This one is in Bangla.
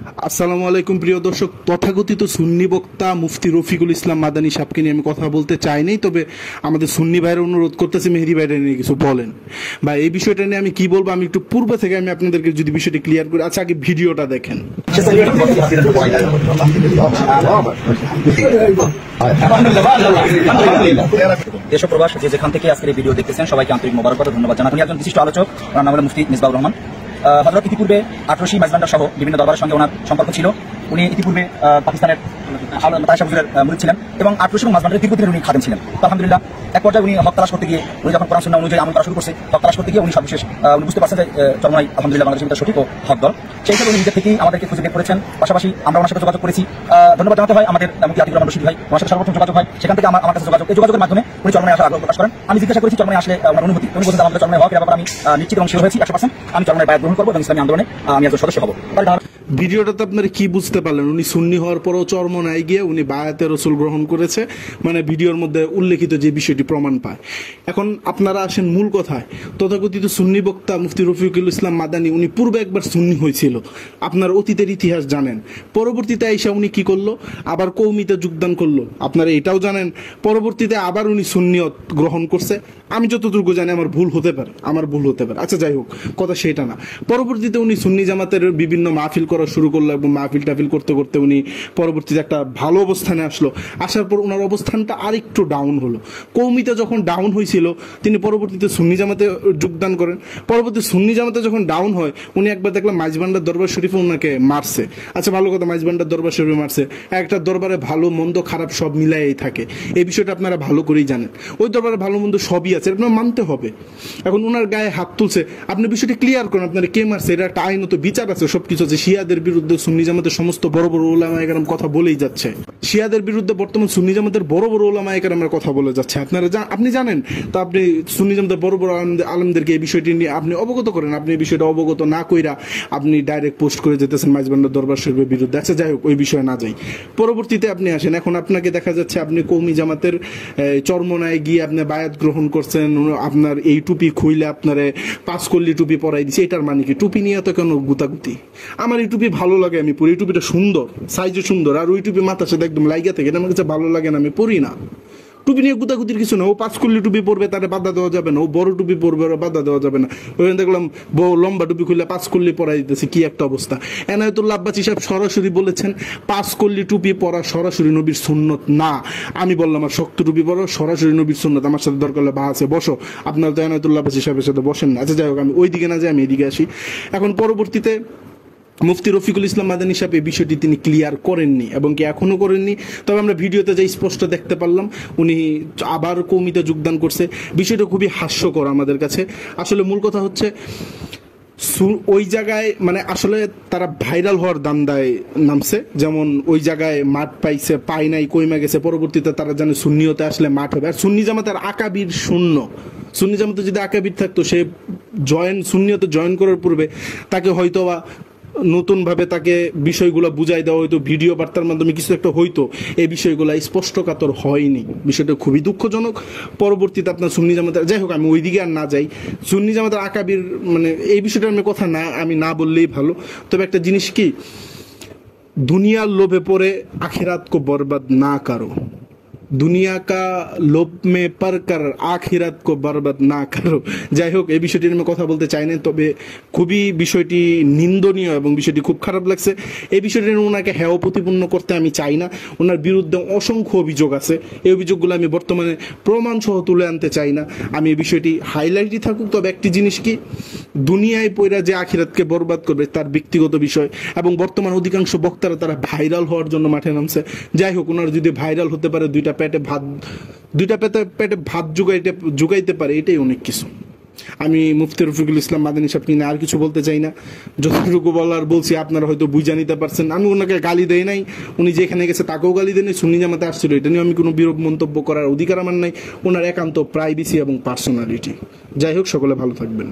আসসালামু আলাইকুম প্রিয় দর্শক, তথাকথিত সুন্নি বক্তা মুফতি রফিকুল ইসলাম মাদানী সাহেবকে নিয়ে আমি কথা বলতে চাইনি, তবে আমাদের সুন্নি ভাইয়ের অনুরোধ করতেছি মেহেদি ভাইরা নিয়ে কিছু বলেন। বা এই বিষয়টা নিয়ে আমি কি বলবো, আমি একটু পূর্ব থেকে আমি আপনাদেরকে যদি বিষয়টি ক্লিয়ার করি। আচ্ছা, আগে ভিডিওটা দেখেন। দেশ প্রবাস যে যেখান থেকে আজকের এই ভিডিও দেখতেছেন সবাইকে আন্তরিক মোবারকবাদ, ধন্যবাদ জানাতে। একজন বিশিষ্ট আলোচক, ওনার নাম হলো মুফতি মিসবাহুর রহমান। হযরত ইতিপূর্বে 1800 মাইজবান্ডার সহ বিভিন্ন দরবারের সঙ্গে ওনার সম্পর্ক ছিল। উনি ইতিপূর্বে পাকিস্তানের তায়েশা হুজুরের মুরিদ ছিলেন এবং 1800 এবং মাইজবান্ডারের দীর্ঘদিনের উনি খাদেম ছিলেন। তো আলহামদুলিল্লাহ এক পর্যায়ে উনি হক তালাশ করতে গিয়ে, উনি যখন কোরআন সুন্নাহ অনুযায়ী আমল করা শুরু করছে, হক তালাশ করতে গিয়ে উনি সর্বশেষ উনি বুঝতে পারছেন যে চরমনাই আলহামদুলিল্লাহ বাংলাদেশের ভিতরে সঠিক ও হক দল। সেই হিসেবে উনি নিজের থেকেই আমাদেরকে খুঁজে বের করেছেন। পাশাপাশি আমরা ওনার সাথে যোগাযোগ করেছি। ধন্যবাদ জানাতে হয় আমাদের মুফতি আতিকুর রহমান রশিদ ভাই, ওনার সাথে সর্বপ্রথম যোগাযোগ হয়। সেখান থেকে আমার কাছে যোগাযোগের মাধ্যমে উনি চরমনাই আসার আগ্রহ প্রকাশ করেন। আমি জিজ্ঞাসা করেছি চরমনাই আসলে ওনার অনুভূতি। উনি বলছেন আমাদের চরমনাই হওয়ার ব্যাপারে আমি নিশ্চিত এবং শিওর হয়েছি 100%। আমি চরমনাই বায়াত গ্রহণ করবো এবং ইসলামী আন্দোলনে আমি একজন সদস্য হবো। ভিডিওটাতে আপনারা কি বুঝতে পারলেন? উনি সুন্নি হওয়ার পরও চরমনায় গিয়ে উনি বায়াতে রসুল গ্রহণ করেছে, মানে ভিডিওর মধ্যে উল্লেখিত যে বিষয়টি প্রমাণ পায়। এখন আপনারা আসেন মূল কথায়। তথাকথিত সুন্নি বক্তা মুফতি রফিকুল ইসলাম মাদানী উনি পূর্বে একবার সুন্নি হয়েছিল, আপনার অতীতের ইতিহাস জানেন। পরবর্তীতে আইসা উনি কি করলো, আবার কৌমিতে যোগদান করলো, আপনারা এটাও জানেন। পরবর্তীতে আবার উনি সুন্নিয়ত গ্রহণ করছে। আমি যতটুকু জানি, আমার ভুল হতে পারে। আচ্ছা যাই হোক, কথা সেটা না। পরবর্তীতে উনি সুন্নি জামাতের বিভিন্ন মাহফিল করা শুরু করলো এবং মাহফিল টাফিল করতে করতে উনি পরবর্তীতে একটা ভালো অবস্থানে আসলো। আসার পর ওনার অবস্থানটা আরেকটু ডাউন হলো। কৌমিতে যখন ডাউন হয়েছিল, তিনি পরবর্তীতে সুন্নি জামাতে যোগদান করেন। পরবর্তী সুন্নি জামাতে যখন ডাউন হয়, উনি একবার দেখলাম মাইজবান্ডার দরবার শরীফে ওনাকে মারছে। আচ্ছা ভালো কথা, মাইজবান্ডার দরবার শরীফে মারছে। একটা দরবারে ভালো মন্দ খারাপ সব মিলাইই থাকে, এই বিষয়টা আপনারা ভালো করেই জানেন। ওই দরবারে ভালো মন্দ সবই আছে, আপনার মানতে হবে। এখন ওনার গায়ে হাত তুলছে, আপনি বিষয়টি ক্লিয়ার করেন, আপনারা কে মারছে, এটা একটা আইনত বিচার আছে, সবকিছু আছে। শিয়াদের বিরুদ্ধে সুন্নি জামাতের সমস্ত বড় বড় উলামায়ে কেরাম কথা বলেই যাচ্ছে। শিয়াদের বিরুদ্ধে বর্তমান সুন্নি জামাতের বড় বড় উলামায়ে কেরামের কথা বলে যাচ্ছে। আপনি জানেন, তা আপনি সুন্নি জামাতের বড় বড় আলেমদেরকে এই বিষয়টি নিয়ে আপনি অবগত করেন। আপনি এই বিষয়টা অবগত না কইরা আপনি ডাইরেক্ট পোস্ট করে যেতেছেন মাইজবান্ডার দরবার শরীফের বিরুদ্ধে। আচ্ছা যাই হোক, ওই বিষয়ে না যাই। পরবর্তীতে আপনি আসেন, এখন আপনাকে দেখা যাচ্ছে আপনি কওমি জামাতের চরমনায় গিয়ে আপনি বায়াত গ্রহণ করছেন। আপনার এই টুপি খুইলে আপনারে 5 কল্লি টুপি পরাই দিছে, এটার মানে কি? টুপি নিয়ে তো কেন গুতাগুতি? আমার এই টুপি ভালো লাগে, আমি পরি। এই টুপিটা সুন্দর, সাইজে সুন্দর, আর ওই টুপি মাথার সাথে একদম লাইগা থাকে, এটা আমার কাছে ভালো লাগে না, আমি পরি না। টুপি নিয়ে গুতাগুতির কিছু না। ও 5 কল্লি টুপি পরবে, তারে বাধা দেওয়া যাবে না। ও বড় টুপি পরবে, ওরা বাধা দেওয়া যাবে না। ওখানে দেখলাম বউ লম্বা টুপি খুললে 5 কল্লি পরাই দিতেছে, কি একটা অবস্থা। এনায়েতুল্লাহ আব্বাসী সাহেব সরাসরি বলেছেন 5 কল্লি টুপি পরা সরাসরি নবীর সুন্নত না। আমি বললাম আর শক্ত টুপি পরো সরাসরি নবীর সুন্নত, আমার সাথে দরকার হলে আছে বসো। আপনারা তো এনায়েতুল্লাহ আব্বাসী সাহেবের সাথে বসেন না। আচ্ছা যাই হোক, আমি ওই দিকে না যাই, আমি এদিকে আসি। এখন পরবর্তীতে মুফতি রফিকুল ইসলাম মাদানী সাহেব এই বিষয়টি তিনি ক্লিয়ার করেননি এবং কি এখনো করেননি। তবে আমরা ভিডিওতে যাই স্পষ্ট দেখতে পারলাম উনি আবার কৌমিতে যোগদান করছে। বিষয়টা খুবই হাস্যকর আমাদের কাছে। আসলে মূল কথা হচ্ছে ওই জায়গায় মানে আসলে তারা ভাইরাল হওয়ার দান্দায় নামছে। যেমন ওই জায়গায় মাঠ পাইছে, পায় নাই, কইমা গেছে। পরবর্তীতে তারা জানে সুন্নিয়তে আসলে মাঠ হবে। আর সুন্নি জামাতের আকাবির শূন্য। সুন্নি জামাতে যদি আকাবির থাকতো, সে সুন্নিয়তে জয়েন করার পূর্বে তাকে হয়তো বা নতুনভাবে তাকে বিষয়গুলো বুঝাই দেওয়া হয়তো, ভিডিও বার্তার মাধ্যমে কিছু একটা হইতো। এই বিষয়গুলো স্পষ্টকাতর হয়নি, বিষয়টা খুবই দুঃখজনক। পরবর্তীতে আপনার সুন্নি জামাতের, যাই হোক আমি ওই দিকে আর না যাই। সুন্নি জামাতের আকাবির মানে এই বিষয়টা আমি না বললেই ভালো। তবে একটা জিনিস কি, দুনিয়ার লোভে পড়ে আখিরাত কো বরবাদ না করো। দুনিয়া কা লোভ মে পর কর আখিরাত কো বরবাদ না করো। যাই হোক, এই বিষয়টি আমি কথা বলতে চাই না, তবে খুবই বিষয়টি নিন্দনীয় এবং বিষয়টি খুব খারাপ লাগছে। এই বিষয়টি ওনাকে হেয় প্রতিপন্ন করতে আমি চাই না। ওনার বিরুদ্ধে অসংখ্য অভিযোগ আছে, এই অভিযোগগুলো আমি বর্তমানে প্রমাণ সহ তুলে আনতে চাই না। আমি এই বিষয়টি হাইলাইটই থাকুক। তবে একটি জিনিস কি, দুনিয়ায় পয়রা যে আখিরাতকে বরবাদ করবে তার ব্যক্তিগত বিষয়, এবং বর্তমান অধিকাংশ বক্তারা তারা ভাইরাল হওয়ার জন্য মাঠে নামছে। যাই হোক, ওনারা যদি ভাইরাল হতে পারে, দুইটা পেটে ভাত জোগাইতে পারে, এটাই অনেক কিছু। আমি মুফতি রফিকুল ইসলাম মাদানী সাহেব নিয়ে আর কিছু বলতে চাই না। যতটুকু বলার বলছি, আপনারা হয়তো বুঝা নিতে পারছেন। আমি ওনাকে গালি দেই নাই, উনি যেখানে গেছে তাকেও গালি দেয় নাই। সুন্নি জামাতে আসছিল, এটা নিয়ে আমি কোনো বিরূপ মন্তব্য করার অধিকার আমার নাই। ওনার একান্ত প্রাইভেসি এবং পার্সোনালিটি। যাই হোক, সকলে ভালো থাকবেন।